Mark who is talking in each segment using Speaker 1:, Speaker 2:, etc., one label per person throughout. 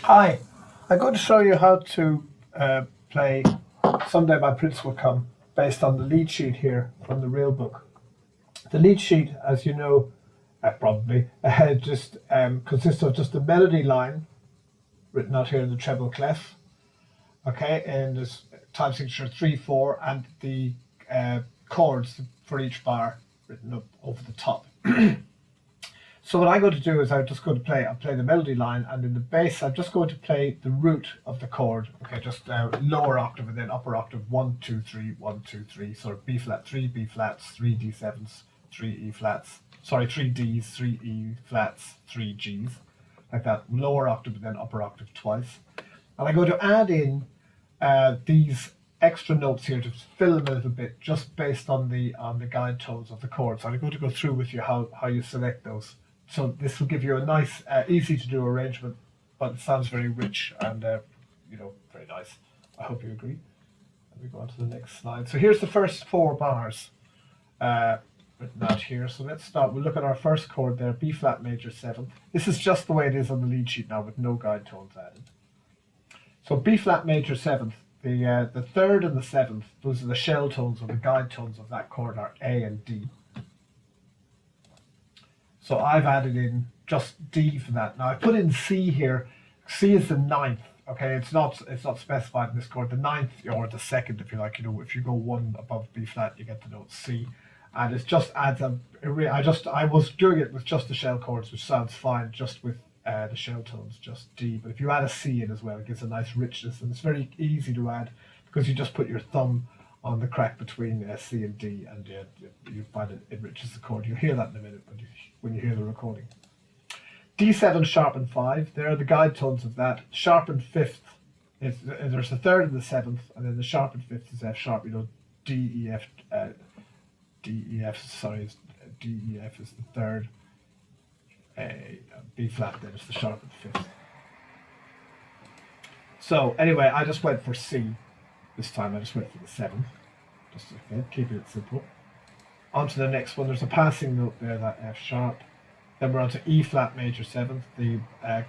Speaker 1: Hi, I'm going to show you how to play Someday My Prince Will Come based on the lead sheet here from the real book. The lead sheet, as you know, probably, just consists of just a melody line written out here in the treble clef, okay, and this time signature 3, 4, and the chords for each bar written up over the top. So what I'm going to do is I'm just going to I'll play the melody line, and in the bass I'm just going to play the root of the chord, okay, just lower octave and then upper octave, 1, 2, 3, 1, 2, 3, sort of B flat, 3 B flats, 3 D7s, 3 E flats, sorry, 3 Ds, 3 E flats, 3 Gs, like that, lower octave and then upper octave twice. And I'm going to add in these extra notes here to fill in a little bit, just based on the guide tones of the chords. So I'm going to go through with you how you select those. So this will give you a nice, easy to do arrangement, but it sounds very rich and very nice. I hope you agree. Let me go on to the next slide. So here's the first 4 bars written out here. So let's start. We'll look at our first chord there, B flat major 7th. This is just the way it is on the lead sheet now, with no guide tones added. So B flat major 7th. The 3rd and the 7th, those are the shell tones, or the guide tones of that chord are A and D. So I've added in just D for that. Now I put in C here. C is the 9th. Okay, it's not specified in this chord. The 9th or the 2nd, if you like. If you go 1 above B flat, you get the note C, and it just adds a. I was doing it with just the shell chords, which sounds fine, just with the shell tones, just D. But if you add a C in as well, it gives a nice richness, and it's very easy to add because you just put your thumb on the crack between C and D, and you find it enriches the chord. You'll hear that in a minute when you hear the recording. D7 sharpened 5, there are the guide tones of that. Sharpened 5th, there's the 3rd and the 7th, and then the sharpened 5th is F sharp, D, E, F, D, E, F, sorry, D, E, F is the 3rd, B flat then is the sharpened 5th. So anyway, I just went for C this time. I just went for the 7th, just again, keeping it simple. On to the next one, there's a passing note there, that F sharp. Then we're on to E flat major 7th. The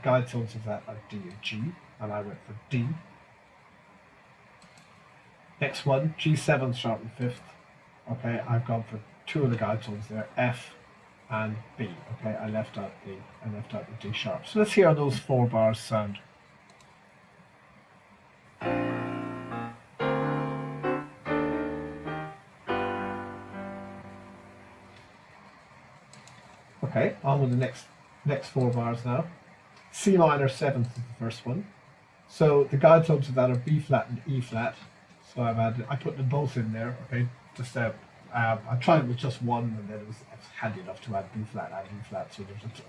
Speaker 1: guide tones of that are D and G, and I went for D. Next one, G7 sharpened 5th. Okay, I've gone for 2 of the guide tones there, F and B. Okay, I left out the D sharp. So let's hear how those 4 bars sound. Okay, on with the next 4 bars now. C minor 7th is the first one. So the guide tones of that are B flat and E flat. So I put them both in there. Okay, just I tried it with just one, and then it was handy enough to add B flat and E flat. So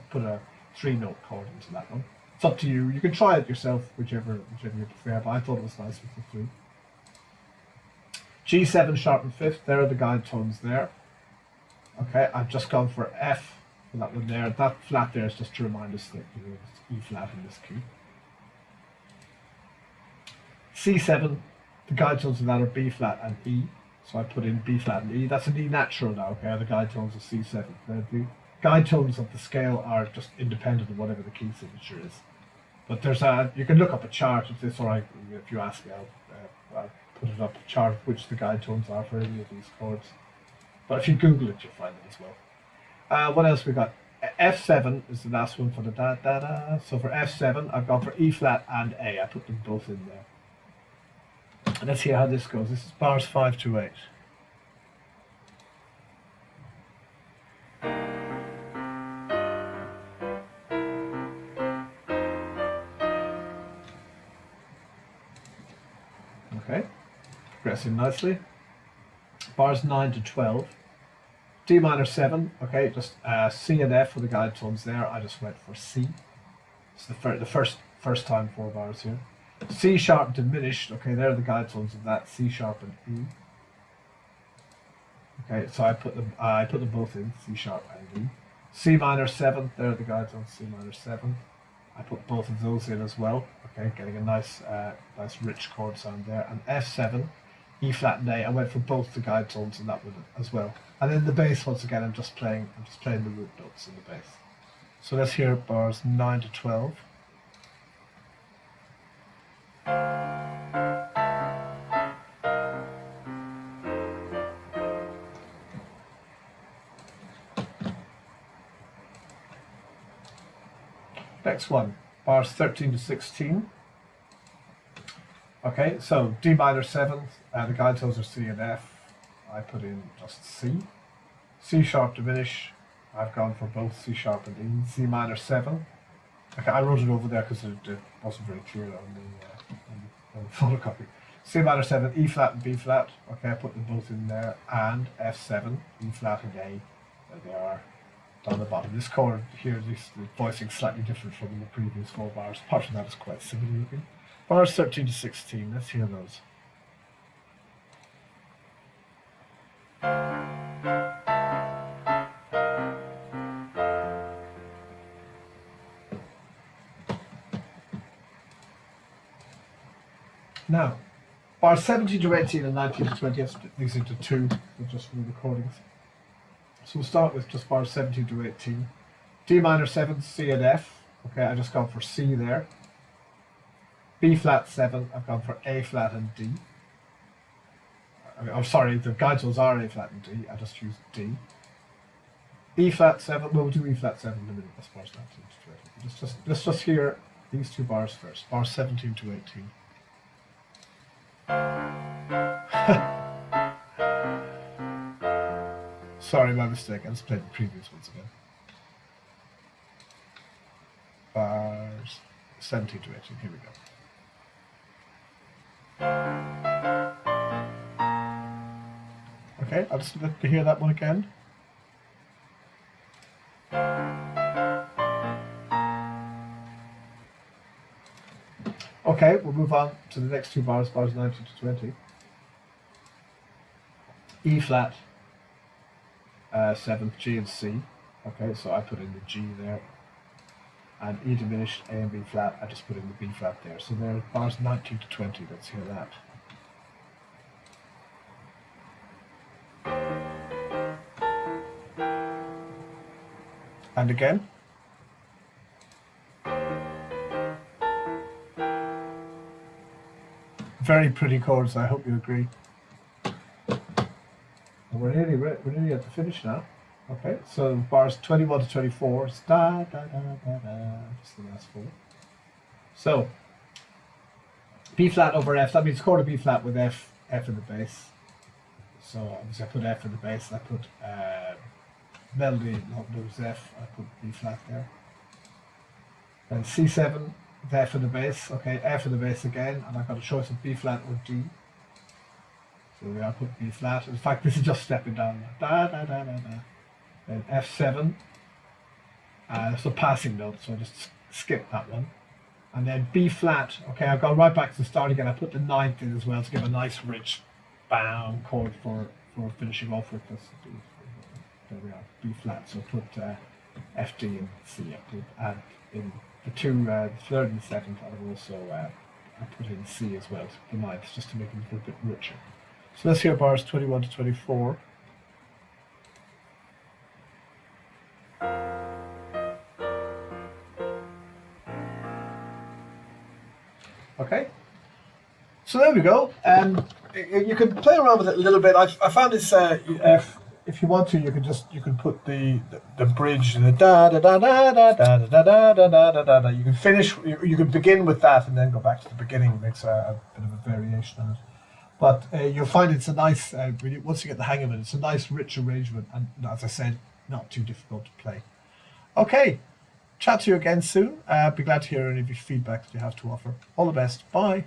Speaker 1: put a 3-note chord into that one. It's up to you. You can try it yourself, whichever you prefer. But I thought it was nice with the 3. G7 sharpened 5th. There are the guide tones there. Okay, I've just gone for F. That one there, that flat there is just to remind us that it's E flat in this key. C7, the guide tones of that are B flat and E, so I put in B flat and E. That's an E natural now, okay, the guide tones of C7. The guide tones of the scale are just independent of whatever the key signature is. But you can look up a chart of this, or if you ask me, I'll put it up, a chart of which the guide tones are for any of these chords. But if you Google it, you'll find it as well. What else we got? F7 is the last one for the da-da-da. So for F7, I've gone for E flat and A. I put them both in there. And let's hear how this goes. This is bars 5 to 8. Okay, progressing nicely. Bars 9 to 12. D minor 7, okay, just C and F for the guide tones there. I just went for C. It's the first time 4 bars here. C sharp diminished, okay, there are the guide tones of that, C sharp and E. Okay, so I put them both in, C sharp and E. C minor 7, there are the guide tones, C minor 7. I put both of those in as well, okay, getting a nice rich chord sound there. And F7, E flat and A, I went for both the guide tones in that one as well. And then the bass, once again, I'm just playing the root notes in the bass. So let's hear bars 9 to 12. next one, bars 13 to 16. Okay, so D minor 7, the guide tones are C and F. I put in just C. C sharp diminish, I've gone for both C sharp and E. C minor 7. Okay, I wrote it over there because it wasn't very clear on the photocopy. C minor 7, E flat and B flat. Okay, I put them both in there. And F7, E flat and A. There they are down the bottom. This chord here, the voicing slightly different from the previous 4 bars. Part of that is quite similar looking. Bars 13 to 16, let's hear those. Now, bars 17 to 18 and 19 to 20, I've split these into 2, just for the recordings. So we'll start with just bars 17 to 18. D minor 7, C and F. Okay, I just gone for C there. B flat 7, I've gone for A flat and D. I'm sorry, the guide tones are A flat and D, I just used D. E flat 7, we'll do E flat 7 in a minute, that's bars 19 to 20. Let's just hear these 2 bars first, bars 17 to 18. Sorry, my mistake. I just played the previous ones again. Bars 17 to 18. Here we go. Okay, I'll just let you hear that one again. Okay, we'll move on to the next 2 bars, bars 19 to 20. E flat, 7th, G and C. Okay, so I put in the G there. And E diminished, A and B flat, I just put in the B flat there. So there are bars 19 to 20, let's hear that. And again. Very pretty chords, I hope you agree. And we're nearly at the finish now. Okay, so bars 21 to 24 is da da da da da, just the last 4. So B flat over F, that means chord of B flat with F in the bass. So obviously I put F in the bass, I put melody, not blues F, I put B flat there. Then C7, with F in the bass, okay, F in the bass again, and I've got a choice of B flat or D. So I put B flat. In fact, this is just stepping down. Da da da da da. Then F7. That's a passing note, so I just skip that one. And then B flat. Okay, I've gone right back to the start again. I put the 9th in as well to give a nice rich bang chord for finishing off with this. There we are, B flat. So put F, D, and C. And in the 2, the 3rd and 2nd, I've also I put in C as well, the 9th, just to make it a little bit richer. So let's hear bars 21 to 24. Okay, so there we go. You can play around with it a little bit. I found this. If you want to, you can put the bridge, the da da da da da da da da da da da da da. You can finish. You can begin with that and then go back to the beginning. It makes a bit of a variation on it. But you'll find it's a nice. Once you get the hang of it, it's a nice, rich arrangement, and as I said, not too difficult to play. Okay, chat to you again soon. Be glad to hear any of your feedback that you have to offer. All the best. Bye.